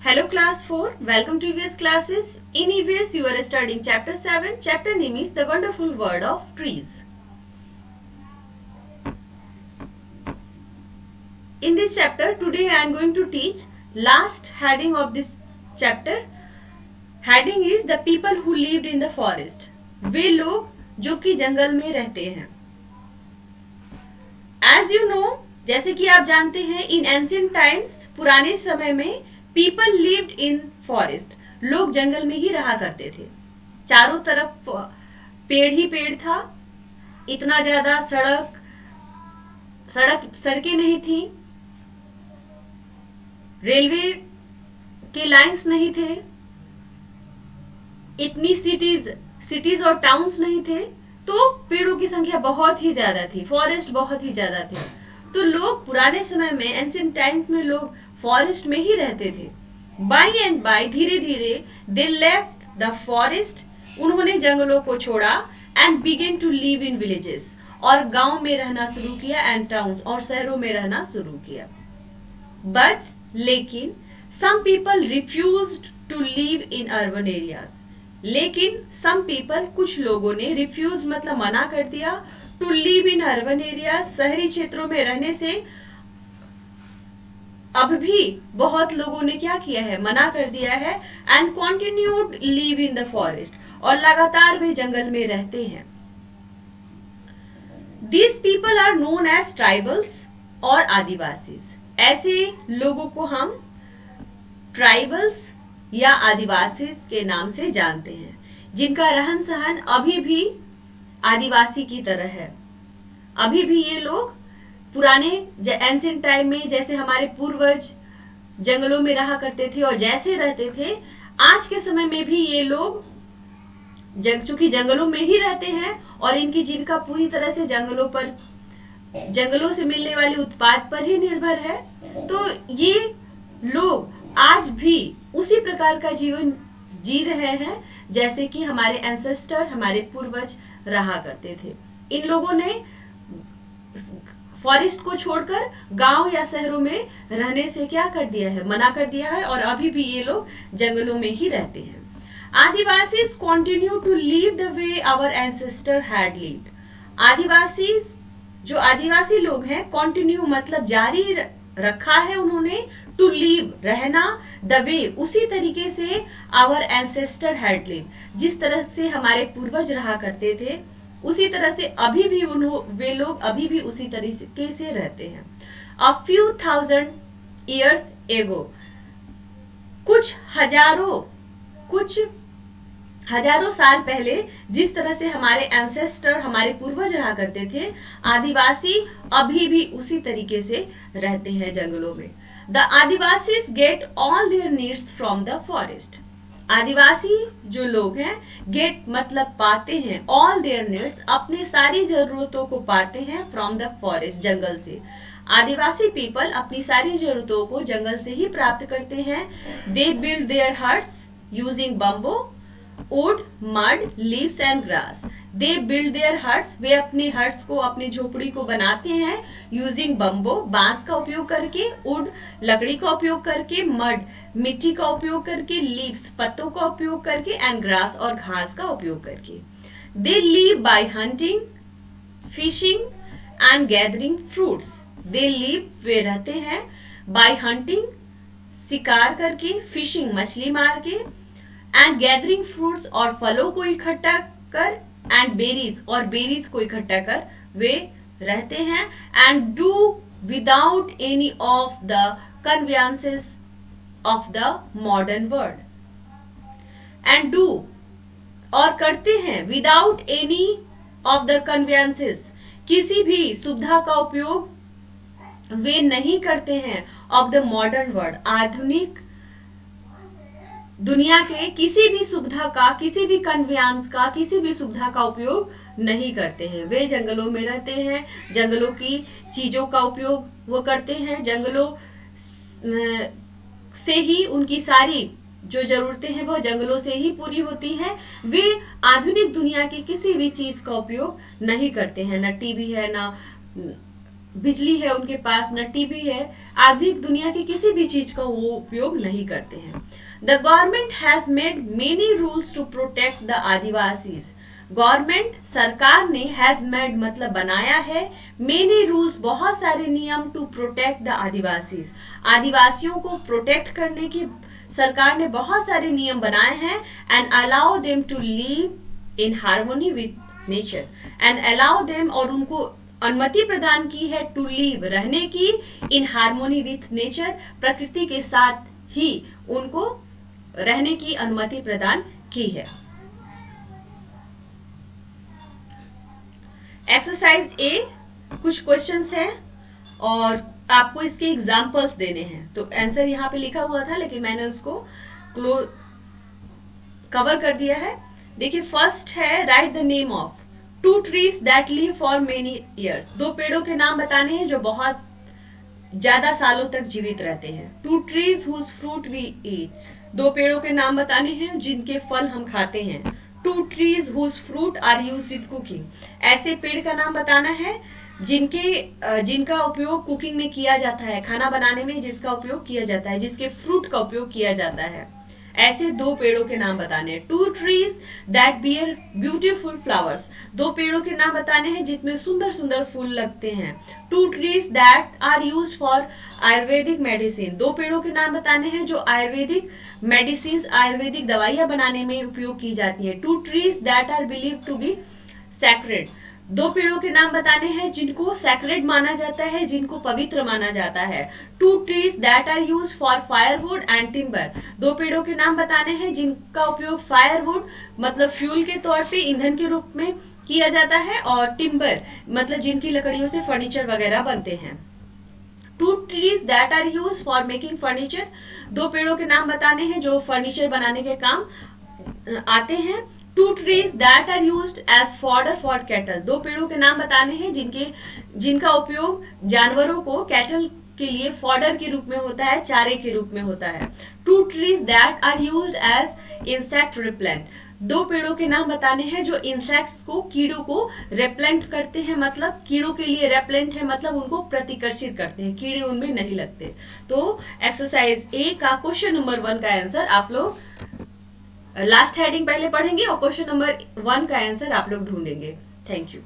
Hello class 4, welcome to EVS classes. In EVS you are studying chapter 7. Chapter name is The Wonderful World of Trees. In this chapter today I am going to teach last heading of this chapter. Heading is the people who lived in the forest. वे लोग जो कि जंगल में रहते हैं. As you know, जैसे कि आप जानते हैं, in ancient times पुराने समय में पीपल लिव्ड इन फॉरेस्ट. लोग जंगल में ही रहा करते थे. चारों तरफ पेड़ ही पेड़ था. इतना ज्यादा सड़कें नहीं थी. रेलवे के लाइंस नहीं थे. इतनी सिटीज और टाउन्स नहीं थे. तो पेड़ों की संख्या बहुत ही ज्यादा थी. फॉरेस्ट बहुत ही ज्यादा थे. तो लोग पुराने समय में एंशिएंट टाइम्स में लोग फॉरेस्ट में ही रहते थे. बाय एंड बाय धीरे धीरे दे लेफ्ट द फॉरेस्ट. उन्होंने जंगलों को छोड़ा and began to live in villages. और गांव में रहना शुरू किया एंड टाउन्स और शहरों में रहना शुरू किया. बट लेकिन some people refused to live in urban areas. लेकिन सम पीपल कुछ लोगों ने रिफ्यूज मतलब मना कर दिया to live in urban area. शहरी क्षेत्रों में रहने से अब भी बहुत लोगों ने क्या किया है, मना कर दिया है. And continued live in the forest. और लगातार वे जंगल में रहते हैं. These people are known as tribals और आदिवासी. ऐसे लोगों को हम ट्राइबल्स या आदिवासी के नाम से जानते हैं, जिनका रहन सहन अभी भी आदिवासी की तरह है. अभी भी ये लोग पुराने एंशिएंट टाइम में जैसे हमारे पूर्वज जंगलों में रहा करते थे और जैसे रहते थे, आज के समय में भी ये लोग चूंकि जंगलों में ही रहते हैं और इनकी जीविका पूरी तरह से जंगलों से मिलने वाले उत्पाद पर ही निर्भर है. तो ये लोग आज भी उसी प्रकार का जीवन जी रहे हैं जैसे कि हमारे एंसेस्टर, हमारे पूर्वज रहा करते थे. इन लोगों ने फॉरेस्ट को छोड़कर गांव या शहरों में रहने से क्या कर दिया है, मना कर दिया है. और अभी भी ये लोग जंगलों में ही रहते हैं. Adivasis continue to live the way our ancestor had lived. जो आदिवासी लोग हैं, कंटिन्यू मतलब जारी रखा है उन्होंने, टू लिव रहना, द वे उसी तरीके से आवर एंसेस्टर हैड लिव्ड, जिस तरह से हमारे पूर्वज रहा करते थे उसी तरह से अभी भी वे लोग अभी भी उसी तरीके से रहते हैं. A few thousand years ago, कुछ हजारों साल पहले जिस तरह से हमारे एंसेस्टर, हमारे पूर्वज रहा करते थे, आदिवासी अभी भी उसी तरीके से रहते हैं जंगलों में. The Adivasis get all their needs from the forest. आदिवासी जो लोग हैं, गेट मतलब पाते हैं, ऑल देयर नीड्स अपनी सारी जरूरतों को पाते हैं फ्रॉम द फॉरेस्ट जंगल से. आदिवासी पीपल अपनी सारी जरूरतों को जंगल से ही प्राप्त करते हैं. They build their huts using bamboo, wood, mud, leaves and grass. They build their huts. वे अपने हट्स को, अपनी झोपड़ी को बनाते हैं यूजिंग बम्बो बांस का उपयोग करके, वुड लकड़ी का उपयोग करके, मड मिट्टी का उपयोग करके, लीव्स पत्तों का उपयोग करके, एंड ग्रास और घास का उपयोग करके. They live by hunting, fishing and gathering fruits. They live वे रहते हैं, बाय हंटिंग शिकार करके, फिशिंग मछली मार के, एंड गैदरिंग फ्रूट्स और फलों को इकट्ठा कर, एंड बेरीज और बेरीज को इकट्ठा कर वे रहते हैं. And do without any of the conveniences of the modern world. And do और करते हैं without any of the conveniences, किसी भी सुविधा का उपयोग वे नहीं करते हैं of the modern world, आधुनिक दुनिया के किसी भी सुविधा का, किसी भी कन्वेंस का, किसी भी सुविधा का उपयोग नहीं करते हैं. वे जंगलों में रहते हैं, जंगलों की चीजों का उपयोग वो करते हैं, जंगलों से ही उनकी सारी जो जरूरतें हैं वो जंगलों से ही पूरी होती हैं. वे आधुनिक दुनिया की किसी भी चीज का उपयोग नहीं करते हैं. ना टीवी है, ना बिजली है उनके पास, न टीवी है, आधुनिक दुनिया की किसी भी चीज का वो उपयोग नहीं करते हैं। The government has made many rules to protect the Adivasis. Government सरकार ने हैज मेड मतलब बनाया है, मेनी रूल्स बहुत सारे नियम टू प्रोटेक्ट द आदिवासीज। आदिवासियों को प्रोटेक्ट करने की सरकार ने बहुत सारे नियम बनाए हैं। And allow them to live in harmony with nature. And allow them और उनको अनुमति प्रदान की है टू लिव रहने की, इन हार्मोनी विथ नेचर प्रकृति के साथ ही उनको रहने की अनुमति प्रदान की है। एक्सरसाइज ए कुछ क्वेश्चंस हैं और आपको इसके एग्जाम्पल्स देने हैं। तो आंसर यहाँ पे लिखा हुआ था लेकिन मैंने उसको कवर कर दिया है। देखिए फर्स्ट है write the name of two trees that live for many years. दो पेड़ों के नाम बताने हैं जो बहुत ज्यादा सालों तक जीवित रहते हैं। Two trees whose fruit we eat. दो पेड़ों के नाम बताने हैं जिनके फल हम खाते हैं। Two trees whose fruit are used in cooking. ऐसे पेड़ का नाम बताना है जिनका उपयोग कुकिंग में किया जाता है, खाना बनाने में जिसका उपयोग किया जाता है, जिसके फ्रूट का उपयोग किया जाता है। ऐसे दो पेड़ों के नाम बताने हैं। Two trees that bear beautiful flowers. दो पेड़ों के नाम बताने हैं जिसमें सुंदर सुंदर फूल लगते हैं। Two trees that are used for Ayurvedic medicine. दो पेड़ों के नाम बताने हैं जो आयुर्वेदिक मेडिसिन, आयुर्वेदिक दवाइयां बनाने में उपयोग की जाती है। Two trees that are believe to be sacred. दो पेड़ों के नाम बताने हैं जिनको सैक्रेड माना जाता है, जिनको पवित्र माना जाता है। Two trees that are use for firewood and timber. दो पेड़ों के नाम बताने हैं जिनका उपयोग फायरवुड मतलब फ्यूल के तौर पे ईंधन के रूप में किया जाता है, और टिम्बर मतलब जिनकी लकड़ियों से फर्नीचर वगैरह बनते हैं। Two trees that are use for making furniture. दो पेड़ों के नाम बताने हैं जो फर्नीचर बनाने के काम आते हैं। Two trees that are used as fodder for cattle. दो पेड़ों के नाम बताने हैं जिनका उपयोग जानवरों को कैटल के लिए फॉडर के रूप में होता है, चारे के रूप में होता है। Two trees that are used as insect repellent. दो पेड़ों के नाम बताने हैं जो इंसेक्ट्स को, कीड़ों को रेपेलेंट करते हैं, मतलब कीड़ों के लिए रेपेलेंट है मतलब उनको प्रतिकर्षित करते हैं, कीड़े उनमें नहीं लगते। तो एक्सरसाइज ए का क्वेश्चन नंबर 1 का आंसर आप लोग लास्ट हेडिंग पहले पढ़ेंगे और क्वेश्चन नंबर 1 का आंसर आप लोग ढूंढेंगे। Thank you.